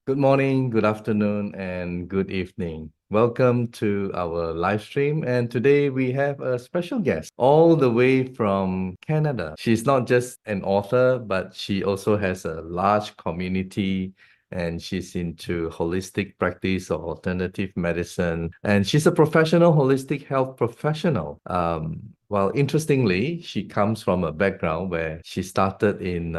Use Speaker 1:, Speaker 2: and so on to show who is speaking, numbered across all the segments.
Speaker 1: Good morning, good afternoon, and good evening. Welcome to our live stream. And today we have a special guest all the way from Canada. She's not just an author, but she also has a large community and she's into holistic practice or alternative medicine. And she's a professional holistic health professional. Well, interestingly, she comes from a background where she started in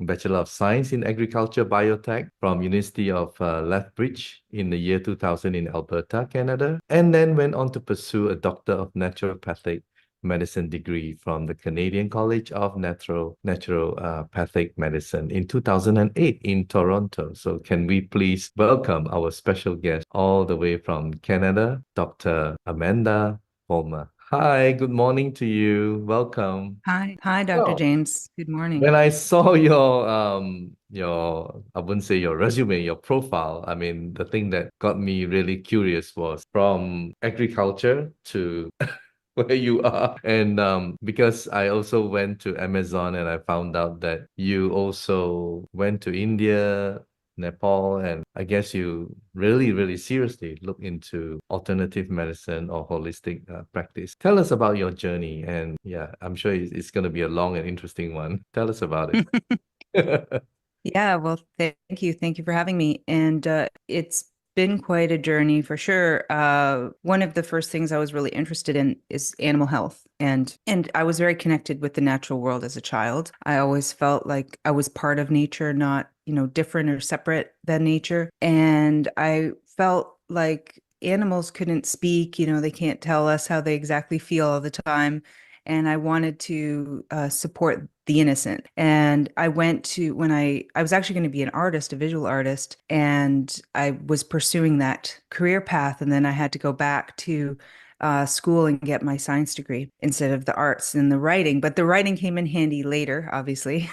Speaker 1: Bachelor of Science in Agriculture Biotech from University of Lethbridge in the year 2000 in Alberta, Canada, and then went on to pursue a Doctor of Naturopathic Medicine degree from the Canadian College of Naturopathic Medicine in 2008 in Toronto. So can we please welcome our special guest all the way from Canada, Dr. Amandha Palmer. Hi, good morning to you. Welcome.
Speaker 2: Hi, Dr.
Speaker 1: So,
Speaker 2: James. Good morning.
Speaker 1: when I saw your I wouldn't say your resume, your profile, I mean the thing that got me really curious was from agriculture to where you are. And because I also went to Amazon and I found out that you also went to India, Nepal, and I guess you really, really seriously look into alternative medicine or holistic practice. Tell us about your journey. And yeah, I'm sure it's going to be a long and interesting one. Tell us about it.
Speaker 2: Yeah, well, thank you. Thank you for having me. And it's been quite a journey for sure. One of the first things I was really interested in is animal health. And I was very connected with the natural world as a child. I always felt like I was part of nature, not, different or separate than nature. And I felt like animals couldn't speak, they can't tell us how they exactly feel all the time. And I wanted to support the innocent. And I went to when I was actually going to be an artist, a visual artist, and I was pursuing that career path. And then I had to go back to school and get my science degree instead of the arts and the writing. But the writing came in handy later, obviously.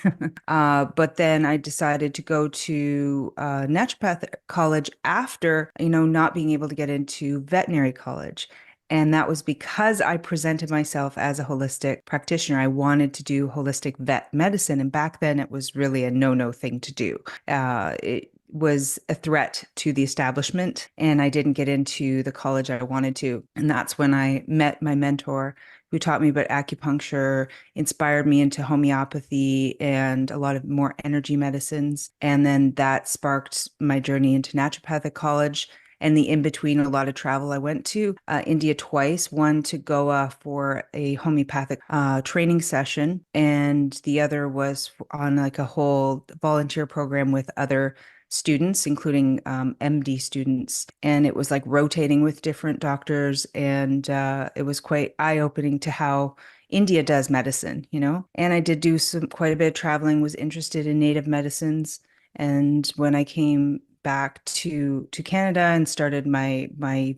Speaker 2: But then I decided to go to naturopathic college after, not being able to get into veterinary college. And that was because I presented myself as a holistic practitioner. I wanted to do holistic vet medicine. And back then, it was really a no-no thing to do. It was a threat to the establishment, and I didn't get into the college I wanted to. And that's when I met my mentor, who taught me about acupuncture, inspired me into homeopathy and a lot of more energy medicines. And then that sparked my journey into naturopathic college and the in between, a lot of travel. I went to India twice, one to Goa for a homeopathic training session, and the other was on like a whole volunteer program with other students, including MD students. And it was like rotating with different doctors. And it was quite eye-opening to how India does medicine. And I did do quite a bit of traveling, was interested in native medicines. And when I came back to Canada and started my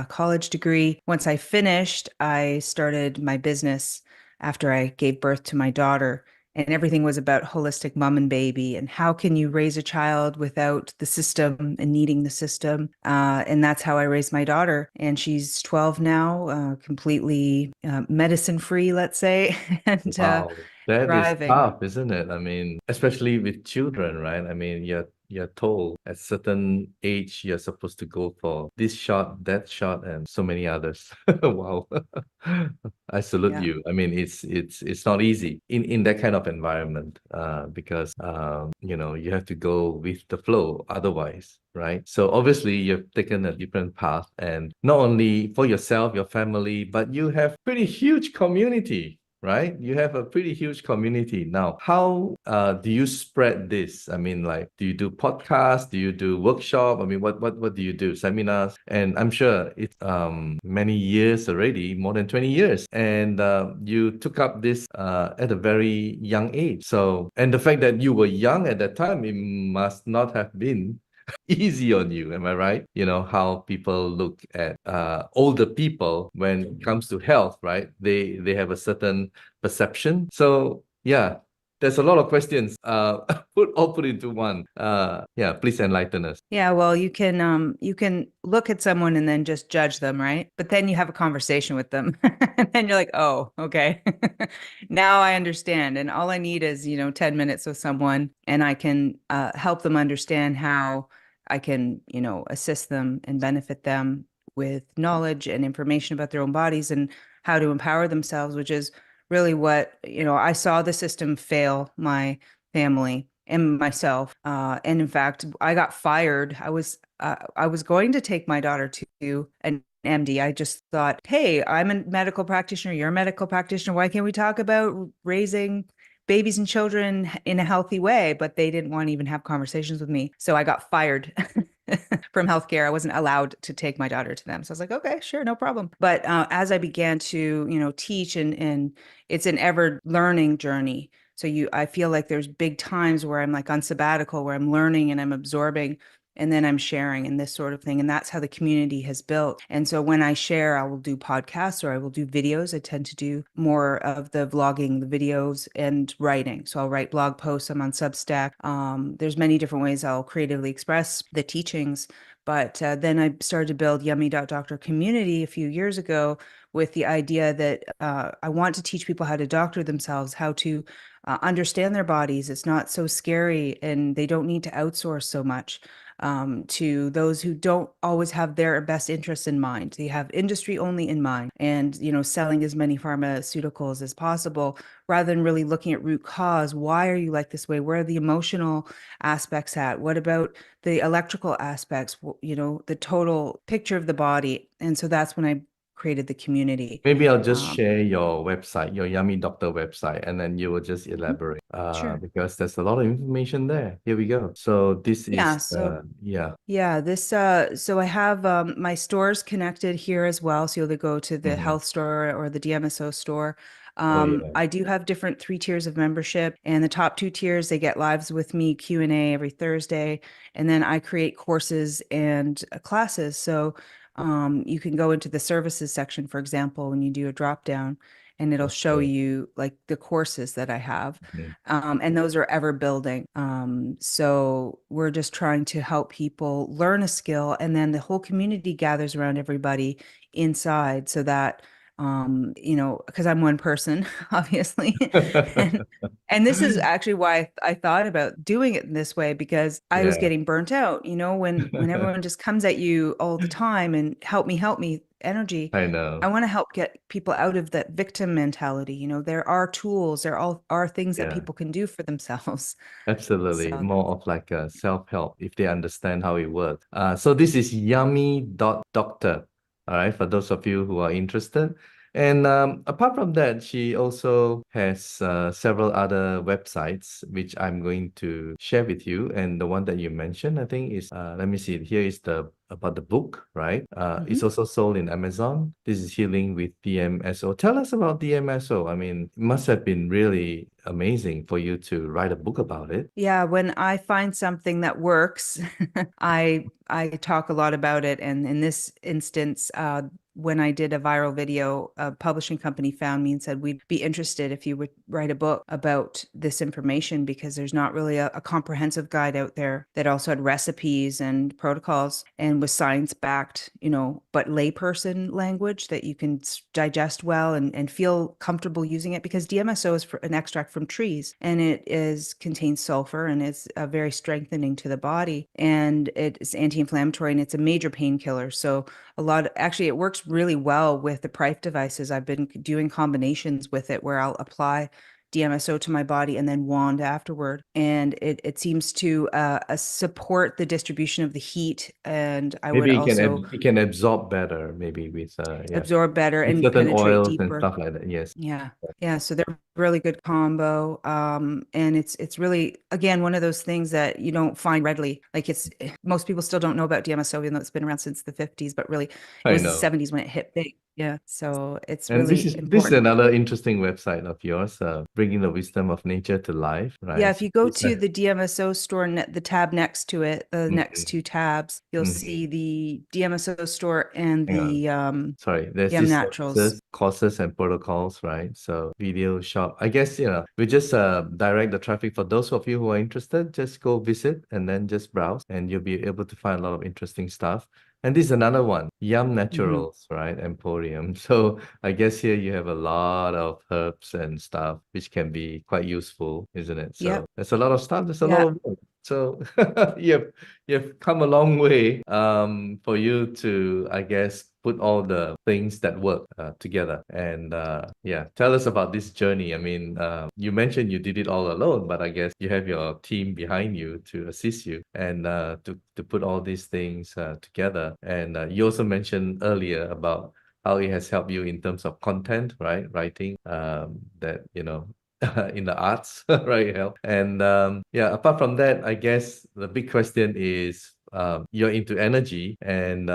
Speaker 2: college degree. Once I finished, I started my business after I gave birth to my daughter. And everything was about holistic mom and baby and how can you raise a child without the system and needing the system. And that's how I raised my daughter. And she's 12 now, completely medicine free, let's say, and
Speaker 1: Wow, that is
Speaker 2: thriving.
Speaker 1: tough, isn't it? I mean, especially with children, right? I mean, you're told at certain age you're supposed to go for this shot, that shot, and so many others. Wow. I salute
Speaker 2: Yeah.
Speaker 1: you. I mean, it's not easy in that kind of environment, because you have to go with the flow otherwise, right? So obviously you've taken a different path, and not only for yourself, your family, but you have pretty huge community, right? You have a pretty huge community now. How do you spread this? I mean, like, do you do podcasts? Do you do workshop? I mean, what do you do? Seminars? And I'm sure it's many years already, more than 20 years. And you took up this at a very young age. So, and the fact that you were young at that time, it must not have been easy on you. Am I right? You know how people look at older people when it comes to health, right? They have a certain perception. So yeah, there's a lot of questions. Put into one. Yeah, please enlighten us.
Speaker 2: Yeah, well, you can look at someone and then just judge them, right? But then you have a conversation with them and then you're like, "Oh, okay. Now I understand." And all I need is, 10 minutes with someone and I can help them understand how I can, assist them and benefit them with knowledge and information about their own bodies and how to empower themselves, which is really what, I saw the system fail my family and myself. And in fact, I got fired. I was going to take my daughter to an MD. I just thought, hey, I'm a medical practitioner. You're a medical practitioner. Why can't we talk about raising babies and children in a healthy way? But they didn't want to even have conversations with me. So I got fired from healthcare. I wasn't allowed to take my daughter to them. So I was like, okay, sure, no problem. But as I began to, teach and it's an ever learning journey. So I feel like there's big times where I'm like on sabbatical, where I'm learning and I'm absorbing and then I'm sharing and this sort of thing. And that's how the community has built. And so when I share, I will do podcasts or I will do videos. I tend to do more of the vlogging, the videos, and writing. So I'll write blog posts. I'm on Substack. There's many different ways I'll creatively express the teachings. But then I started to build Yummy.Doctor community a few years ago with the idea that I want to teach people how to doctor themselves, how to understand their bodies. It's not so scary and they don't need to outsource so much to those who don't always have their best interests in mind. They have industry only in mind and, selling as many pharmaceuticals as possible rather than really looking at root cause. Why are you like this way? Where are the emotional aspects at? What about the electrical aspects? The total picture of the body. And so that's when I created the community.
Speaker 1: Maybe I'll just share your website, your Yummy Doctor website, and then you will just elaborate
Speaker 2: Sure.
Speaker 1: because there's a lot of information there. Here we go. So this
Speaker 2: Yeah.
Speaker 1: is,
Speaker 2: So
Speaker 1: yeah.
Speaker 2: yeah, so I have my stores connected here as well. So you'll go to the
Speaker 1: Mhm.
Speaker 2: health store or the DMSO store.
Speaker 1: Oh, yeah.
Speaker 2: I do have different 3 tiers of membership, and the top 2 tiers, they get lives with me, Q&A every Thursday, and then I create courses and classes. So you can go into the services section, for example, when you do a drop down, and it'll show
Speaker 1: Okay.
Speaker 2: you like the courses that I have.
Speaker 1: Mhm.
Speaker 2: And those are ever building. So we're just trying to help people learn a skill, and then the whole community gathers around everybody inside so that, because I'm one person, obviously. And and this is actually why I thought about doing it in this way, because I was
Speaker 1: Yeah.
Speaker 2: getting burnt out, when everyone just comes at you all the time and help me energy.
Speaker 1: I
Speaker 2: I
Speaker 1: know.
Speaker 2: want to help get people out of that victim mentality. There are tools, there all are things that
Speaker 1: Yeah.
Speaker 2: people can do for themselves.
Speaker 1: Absolutely.
Speaker 2: So
Speaker 1: More of like a self-help if they understand how it works. So this is Yummy.Doctor. All right, for those of you who are interested. And apart from that, she also has several other websites which I'm going to share with you. And the one that you mentioned, I think is let me see. Here is the about the book, right? It's
Speaker 2: mhm.
Speaker 1: also sold in Amazon. This is Healing with DMSO. Tell us about DMSO. I mean, it must have been really amazing for you to write a book about it.
Speaker 2: Yeah, when I find something that works, I talk a lot about it. And in this instance, when I did a viral video, a publishing company found me and said, we'd be interested if you would write a book about this information, because there's not really a comprehensive guide out there that also had recipes and protocols and was science backed, but layperson language that you can digest well and feel comfortable using it, because DMSO is an extract from trees, and it is contains sulfur and is very strengthening to the body, and it is anti-inflammatory and it's a major painkiller. So actually it works really well with the Prife devices. I've been doing combinations with it where I'll apply DMSO to my body and then wand afterward. And it seems to support the distribution of the heat. And I would
Speaker 1: Maybe
Speaker 2: also
Speaker 1: it can absorb better, maybe with yeah,
Speaker 2: absorb better
Speaker 1: with
Speaker 2: and
Speaker 1: certain
Speaker 2: penetrate
Speaker 1: oils and
Speaker 2: deeper.
Speaker 1: stuff like that. Yes.
Speaker 2: Yeah. Yeah. So they're really good combo. And it's really, again, one of those things that you don't find readily. Like most people still don't know about DMSO, even though it's been around since the 50s, but really it
Speaker 1: I
Speaker 2: was the
Speaker 1: know.
Speaker 2: 70s when it hit big. Yeah. So it's
Speaker 1: And
Speaker 2: really
Speaker 1: this is
Speaker 2: important.
Speaker 1: another interesting website of yours, bringing the wisdom of nature to life,
Speaker 2: Yeah,
Speaker 1: right?
Speaker 2: if
Speaker 1: So
Speaker 2: you go
Speaker 1: this
Speaker 2: to the DMSO store, the tab next to it, the next
Speaker 1: Mhm,
Speaker 2: 2 tabs, you'll
Speaker 1: mhm.
Speaker 2: see the DMSO store and
Speaker 1: Hang on.
Speaker 2: the
Speaker 1: Sorry, there's
Speaker 2: Yum
Speaker 1: this
Speaker 2: Naturals.
Speaker 1: courses and protocols, right? So video shop. I guess, we just direct the traffic for those of you who are interested. Just go visit and then just browse, and you'll be able to find a lot of interesting stuff. And this is another one, Yum
Speaker 2: Hmm.
Speaker 1: Naturals, right? Emporium. So I guess here you have a lot of herbs and stuff, which can be quite useful, isn't it? So
Speaker 2: Yep.
Speaker 1: there's a lot of stuff. There's a lot
Speaker 2: Yeah.
Speaker 1: of work. So you've come a long way for you to, I guess, put all the things that work together. And yeah, tell us about this journey. I mean, you mentioned you did it all alone, but I guess you have your team behind you to assist you and to put all these things together. And you also mentioned earlier about how it has helped you in terms of content, right? Writing, that, in the arts, right? Help. And yeah, apart from that, I guess the big question is you're into energy and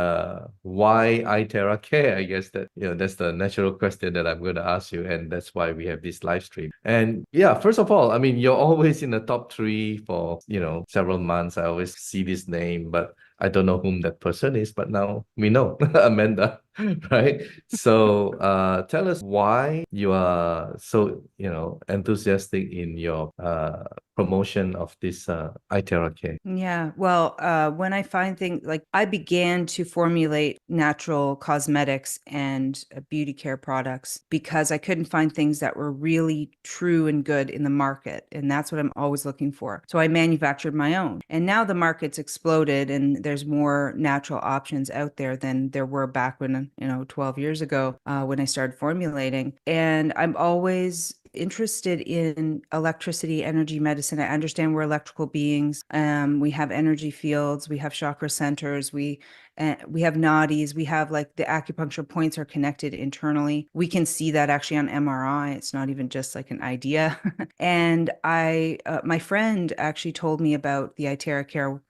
Speaker 1: why iTerra Care? I guess that, that's the natural question that I'm going to ask you. And that's why we have this live stream. And yeah, first of all, I mean, you're always in the top three for, several months. I always see this name, but I don't know whom that person is, but now we know, Amanda, right? So tell us why you are so, enthusiastic in your promotion of this iTerra Care.
Speaker 2: Yeah. Well, when I find things like I began to formulate natural cosmetics and beauty care products because I couldn't find things that were really true and good in the market. And that's what I'm always looking for. So I manufactured my own. And now the market's exploded and there's more natural options out there than there were back when, 12 years ago, when I started formulating. And I'm always interested in electricity, energy medicine. I understand we're electrical beings. We have energy fields, we have chakra centers, we have nadis, we have like the acupuncture points are connected internally. We can see that actually on MRI. It's not even just like an idea. And my friend actually told me about the iTerra Care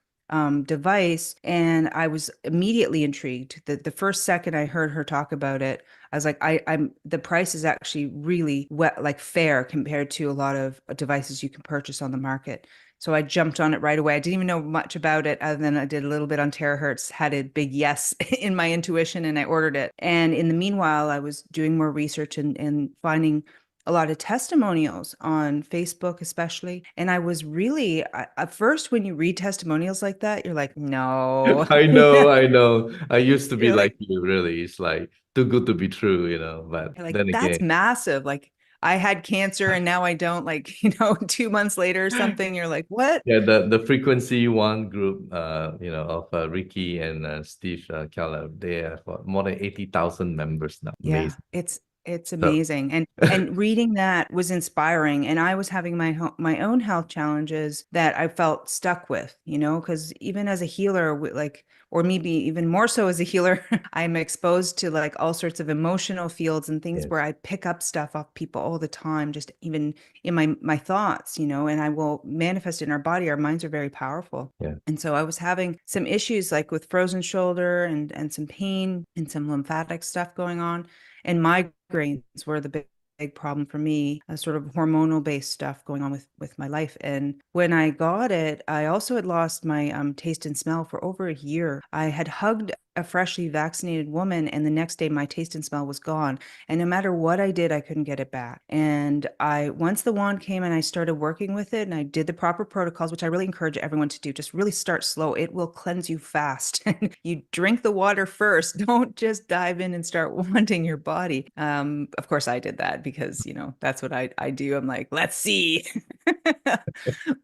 Speaker 2: device, and I was immediately intrigued. The first second I heard her talk about it, I was like, I'm the price is actually really like fair compared to a lot of devices you can purchase on the market. So I jumped on it right away. I didn't even know much about it other than I did a little bit on Terahertz, had a big yes in my intuition, and I ordered it. And in the meanwhile, I was doing more research and finding a lot of testimonials on Facebook, especially. And I was really, at first, when you read testimonials like that, you're like, no.
Speaker 1: I know, I know. I used to be
Speaker 2: You're
Speaker 1: like
Speaker 2: like,
Speaker 1: you, really. It's like too good to be true, but
Speaker 2: you're like,
Speaker 1: then
Speaker 2: that's
Speaker 1: again,
Speaker 2: massive. Like, I had cancer and now I don't, like, 2 months later or something. You're like, what?
Speaker 1: yeah, the frequency one group, of Ricky and Steve Keller, they have more than 80,000 members now.
Speaker 2: Yeah,
Speaker 1: Amazing.
Speaker 2: it's
Speaker 1: So
Speaker 2: amazing. And reading that was inspiring. And I was having my own health challenges that I felt stuck with, because even as a healer, like, or maybe even more so as a healer, I'm exposed to like all sorts of emotional fields and things where
Speaker 1: yes,
Speaker 2: I pick up stuff off people all the time, just even in my thoughts, and I will manifest it in our body. Our minds are very powerful.
Speaker 1: yeah,
Speaker 2: And so I was having some issues like with frozen shoulder and some pain and some lymphatic stuff going on. And migraines were the big problem for me, a sort of hormonal based stuff going on with my life. And when I got it, I also had lost my taste and smell for over a year. I had hugged a freshly vaccinated woman, and the next day my taste and smell was gone. And no matter what I did, I couldn't get it back. And once the wand came and I started working with it and I did the proper protocols, which I really encourage everyone to do, just really start slow. It will cleanse you fast. You drink the water first. Don't just dive in and start wanting your body. Of course I did that because, that's what I do. I'm like, let's see.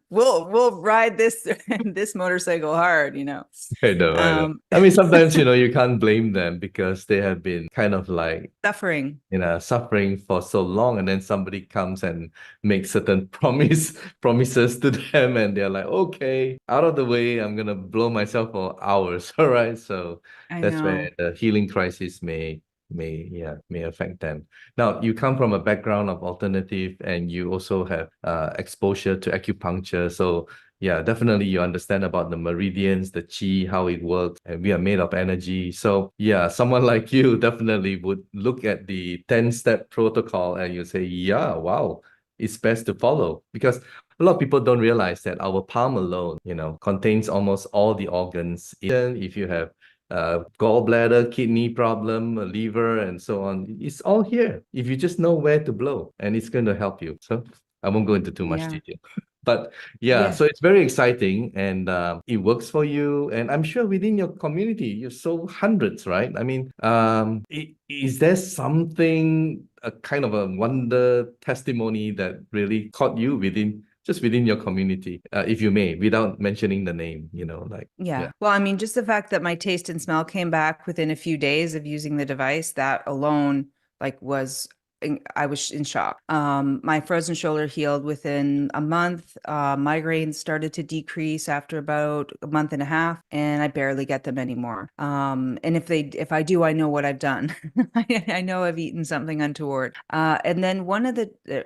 Speaker 2: We'll ride this motorcycle hard.
Speaker 1: I know, I know.
Speaker 2: Um,
Speaker 1: I mean, sometimes, you can't blame them because they have been kind of like,
Speaker 2: suffering.
Speaker 1: suffering for so long, and then somebody comes and makes certain promises to them, and they're like, okay, out of the way, I'm gonna blow myself for hours. All right. So
Speaker 2: I
Speaker 1: that's where
Speaker 2: know.
Speaker 1: the healing crisis may affect them. Now, you come from a background of alternative, and you also have exposure to acupuncture. So yeah, definitely you understand about the meridians, the chi, how it works, and we are made of energy. So yeah, someone like you definitely would look at the 10-step protocol and you say, yeah, wow, it's best to follow. Because a lot of people don't realize that our palm alone, contains almost all the organs. Even if you have gallbladder, kidney problem, liver, and so on, it's all here. If you just know where to blow, and it's going to help you. So I won't go into too much
Speaker 2: Yeah.
Speaker 1: detail. But yeah,
Speaker 2: Yeah.
Speaker 1: so it's very exciting and it works for you. And I'm sure within your community, you sold hundreds, right? I mean, is there something, a kind of a wonder testimony that really caught you within just within your community, if you may, without mentioning the name, like, yeah.
Speaker 2: Yeah. Well, I mean, just the fact that my taste and smell came back within a few days of using the device, that alone, like, I was in shock. My frozen shoulder healed within a month. Migraines started to decrease after about a month and a half, and I barely get them anymore. And if I do, I know what I've done. I know I've eaten something untoward. And then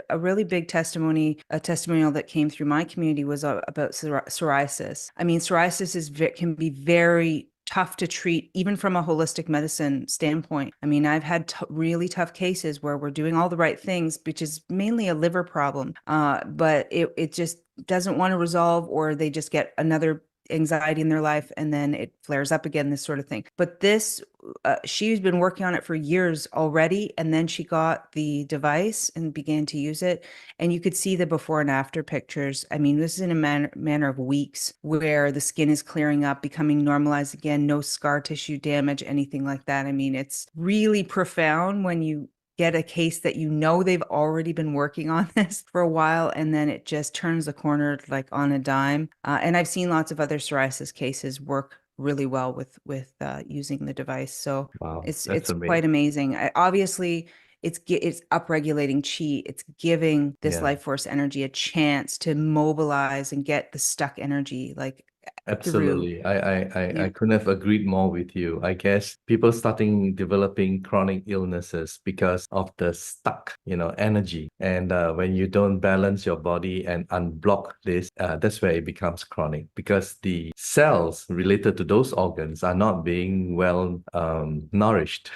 Speaker 2: a really big a testimonial that came through my community was about psoriasis. I mean, can be very tough to treat, even from a holistic medicine standpoint. I mean, I've had really tough cases where we're doing all the right things, which is mainly a liver problem, but it just doesn't want to resolve, or they just get another anxiety in their life and then it flares up again, this sort of thing. But she's been working on it for years already, and then she got the device and began to use it, and you could see the before and after pictures. I mean, this is in a manner of weeks, where the skin is clearing up, becoming normalized again, no scar tissue damage, anything like that. I mean, it's really profound when you get a case that they've already been working on this for a while, and then it just turns the corner like on a dime. And I've seen lots of other psoriasis cases work really well with using the device. So
Speaker 1: Wow, that's
Speaker 2: it's
Speaker 1: amazing.
Speaker 2: quite amazing. Obviously, it's upregulating chi. It's giving this
Speaker 1: Yeah.
Speaker 2: life force energy a chance to mobilize and get the stuck energy like through.
Speaker 1: Absolutely. I
Speaker 2: Yeah.
Speaker 1: couldn't have agreed more with you. I guess people starting developing chronic illnesses because of the stuck, energy. And when you don't balance your body and unblock this, that's where it becomes chronic, because the cells related to those organs are not being well nourished,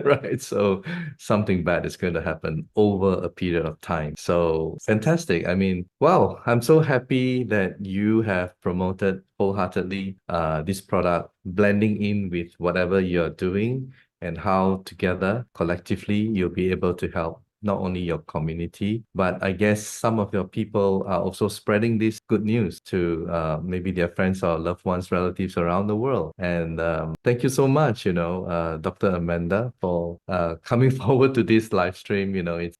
Speaker 1: right? So something bad is going to happen over a period of time. So fantastic. I mean, wow, I'm so happy that you have promoted wholeheartedly this product, blending in with whatever you're doing, and how together collectively you'll be able to help not only your community, but I guess some of your people are also spreading this good news to maybe their friends or loved ones, relatives around the world. And thank you so much, Dr. Amanda, for coming forward to this live stream.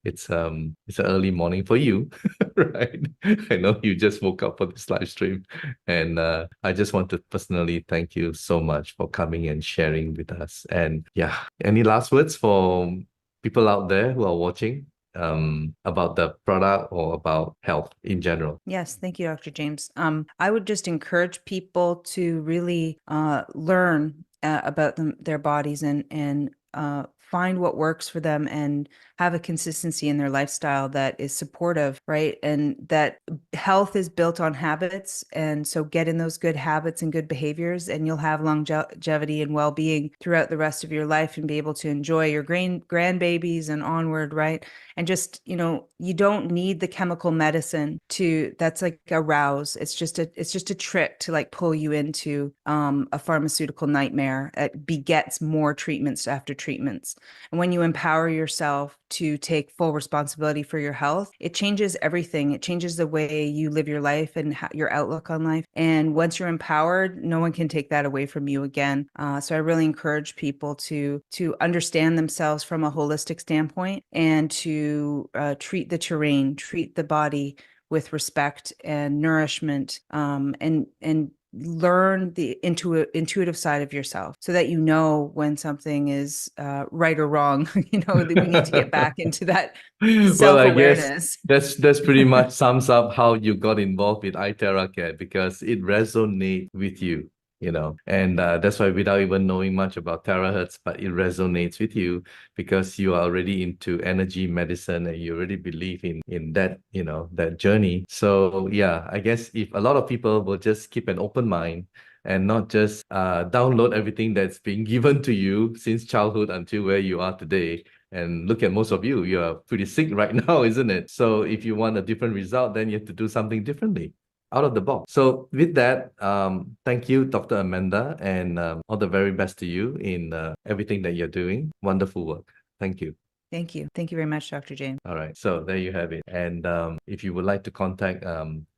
Speaker 1: It's an early morning for you, right? I know you just woke up for this live stream, and I just want to personally thank you so much for coming and sharing with us. And yeah, any last words for people out there who are watching about the product or about health in general?
Speaker 2: Yes, thank you, Dr. James. I would just encourage people to really learn about their bodies, and find what works for them, and have a consistency in their lifestyle that is supportive, right? And that health is built on habits. And so get in those good habits and good behaviors, and you'll have longevity and well-being throughout the rest of your life, and be able to enjoy your grandbabies and onward, right? And just, you don't need the chemical medicine that's like a rouse. It's just a trick to like pull you into a pharmaceutical nightmare. It begets more treatments after treatments. And when you empower yourself to take full responsibility for your health, it changes everything. It changes the way you live your life and your outlook on life. And once you're empowered, no one can take that away from you again. So I really encourage people to understand themselves from a holistic standpoint, and to treat the terrain, treat the body with respect and nourishment, and learn the intuitive side of yourself, so that you know when something is right or wrong. That we need to get back into that
Speaker 1: Well, I guess
Speaker 2: self-awareness.
Speaker 1: that's pretty much sums up how you got involved with iTerraCare, because it resonates with you, and that's why, without even knowing much about terahertz, but it resonates with you because you are already into energy medicine, and you already believe in that, that journey. So yeah, I guess if a lot of people will just keep an open mind and not just download everything that's being given to you since childhood until where you are today. And look at most of you, you are pretty sick right now, isn't it? So if you want a different result, then you have to do something differently, out of the box. So with that, thank you, Dr. Amanda, and all the very best to you in everything that you're doing. Wonderful work. Thank you.
Speaker 2: Thank you. Thank you very much, Dr. James.
Speaker 1: All right, so there you have it. And if you would like to contact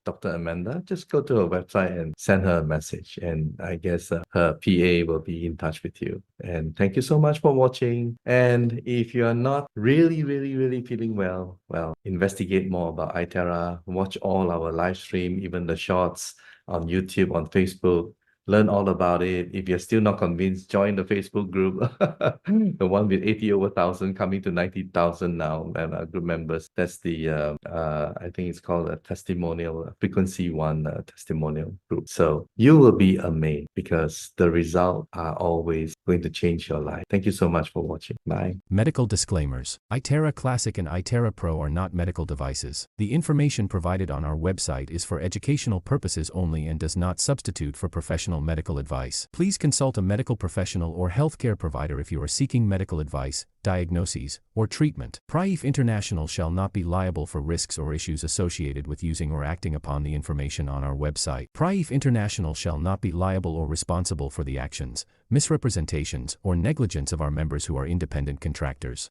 Speaker 1: Dr. Amanda, just go to her website and send her a message. And I guess her PA will be in touch with you. And thank you so much for watching. And if you are not really, really, really feeling well, investigate more about iTerra. Watch all our live stream, even the shorts on YouTube, on Facebook. Learn all about it. If you're still not convinced, join the Facebook group, the one with 80 over thousand coming to 90,000 now, group members. That's the I think it's called a testimonial frequency one testimonial group. So you will be amazed because the results are always going to change your life. Thank you so much for watching. Bye.
Speaker 3: Medical disclaimers. iTerra Classic and iTerra Pro are not medical devices. The information provided on our website is for educational purposes only and does not substitute for professional medical advice. Please consult a medical professional or healthcare provider if you are seeking medical advice, diagnoses, or treatment. Praif International shall not be liable for risks or issues associated with using or acting upon the information on our website. Praif International shall not be liable or responsible for the actions, misrepresentations, or negligence of our members who are independent contractors.